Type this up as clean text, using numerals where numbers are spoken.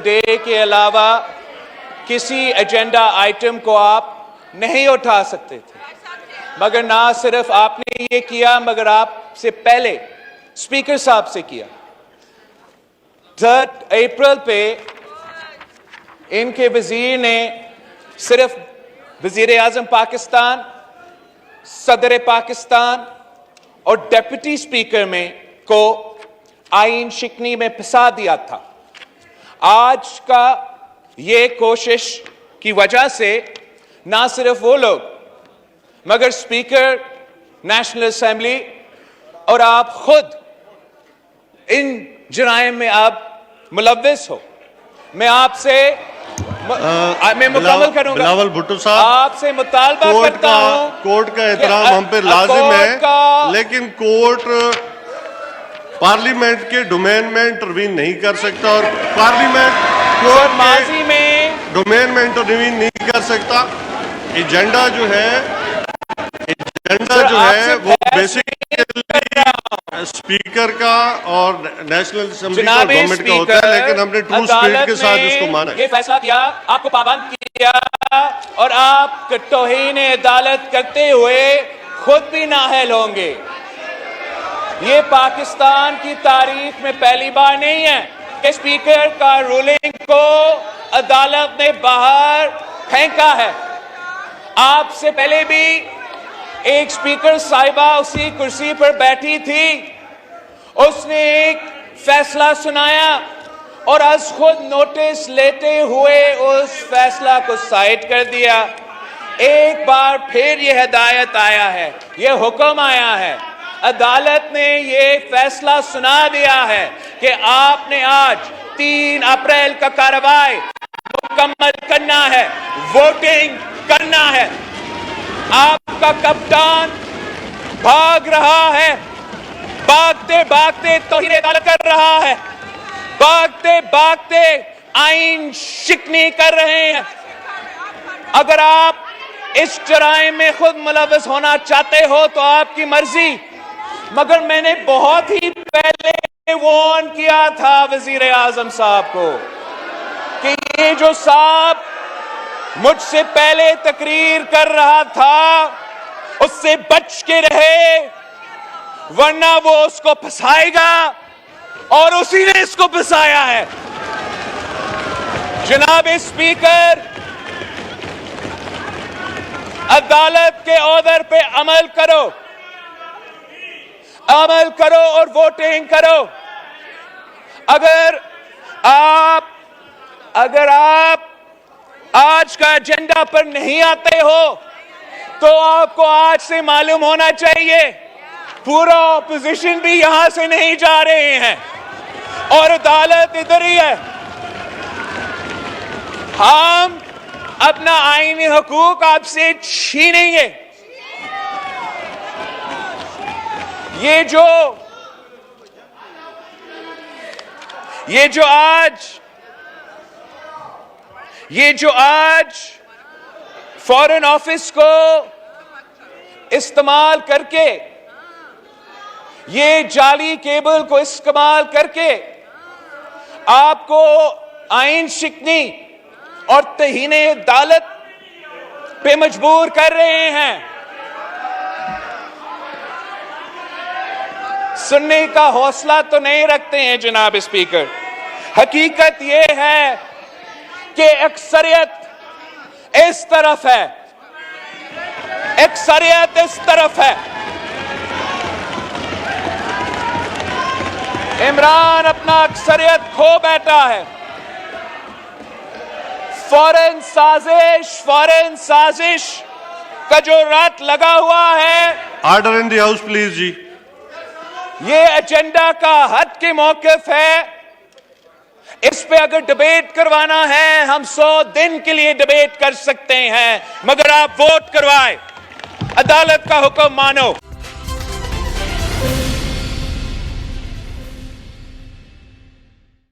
Day के अलावा किसी एजेंडा आइटम को आप नहीं उठा सकते थे, मगर ना सिर्फ आपने ये किया मगर आपसे पहले स्पीकर साहब से किया। 3 अप्रैल पे इनके वजीर ने सिर्फ वजीर आजम पाकिस्तान, सदर पाकिस्तान और डिप्टी स्पीकर में को आईन शिकनी में फंसा दिया था। आज का ये कोशिश की वजह से ना सिर्फ वो लोग मगर स्पीकर नेशनल असेंबली और आप खुद इन जराइम में आप मुलव्विस हो। मैं आपसे मैं मुकम्मल करूंगा। बिलावल भुट्टो साहब, आपसे मुतालबा करता हूं, कोर्ट का एहतराम हम पे लाजिम है, लेकिन कोर्ट पार्लियामेंट के डोमेन में इंटरवीन नहीं कर सकता और पार्लियामेंट कोर्ट माजी में डोमेन में इंटरवीन नहीं कर सकता। एजेंडा जो है वो बेसिकली स्पीकर का और नेशनल असेंबली का गवर्नमेंट का होता है, लेकिन हमने ट्रू स्पिरिट के साथ इसको माना। ये फैसला किया, आपको पाबंद किया और आप तौहीन अदालत करते हुए खुद भी नाअहल होंगे। ये पाकिस्तान की तारीख में पहली बार नहीं है कि स्पीकर का रूलिंग को अदालत ने बाहर फेंका है। आपसे पहले भी एक स्पीकर साहिबा उसी कुर्सी पर बैठी थी, उसने एक फैसला सुनाया और आज खुद नोटिस लेते हुए उस फैसला को साइड कर दिया। एक बार फिर यह हिदायत आया है, यह हुक्म आया है, अदालत ने यह फैसला सुना दिया है कि आपने आज 3 अप्रैल का कार्रवाई मुकम्मल करना है, वोटिंग करना है। आपका कप्तान भाग रहा है, भागते भागते तौहीन अदालत कर रहा है, भागते भागते आईन शिकनी कर रहे हैं। अगर आप इस जराइम में खुद मुलव्वस होना चाहते हो तो आपकी मर्जी, मगर मैंने बहुत ही पहले वार्न किया था वजीर आजम साहब को कि ये जो साहब मुझसे पहले तकरीर कर रहा था उससे बच के रहे, वरना वो उसको फंसाएगा और उसी ने इसको फंसाया है। जनाब स्पीकर, अदालत के ऑर्डर पे अमल करो और वोटिंग करो। अगर आप आज का एजेंडा पर नहीं आते हो तो आपको आज से मालूम होना चाहिए पूरा ऑपोजिशन भी यहां से नहीं जा रहे हैं और अदालत इधर ही है। हम अपना आईनी हकूक आपसे छीनेंगे। ये जो आज फॉरेन ऑफिस को इस्तेमाल करके, ये जाली केबल को इस्तेमाल करके आपको आईन शिकनी और तौहीन अदालत पे मजबूर कर रहे हैं, सुनने का हौसला तो नहीं रखते हैं जनाब स्पीकर। हकीकत यह है कि अक्सरियत इस तरफ है, अक्सरियत इस तरफ है। इमरान अपना अक्सरियत खो बैठा है। फौरन साजिश का जो रात लगा हुआ है। Order in the house please जी। ये एजेंडा का हद के मौकिफ है। इस पे अगर डिबेट करवाना है हम 100 दिन के लिए डिबेट कर सकते हैं, मगर आप वोट करवाएं, अदालत का हुक्म मानो।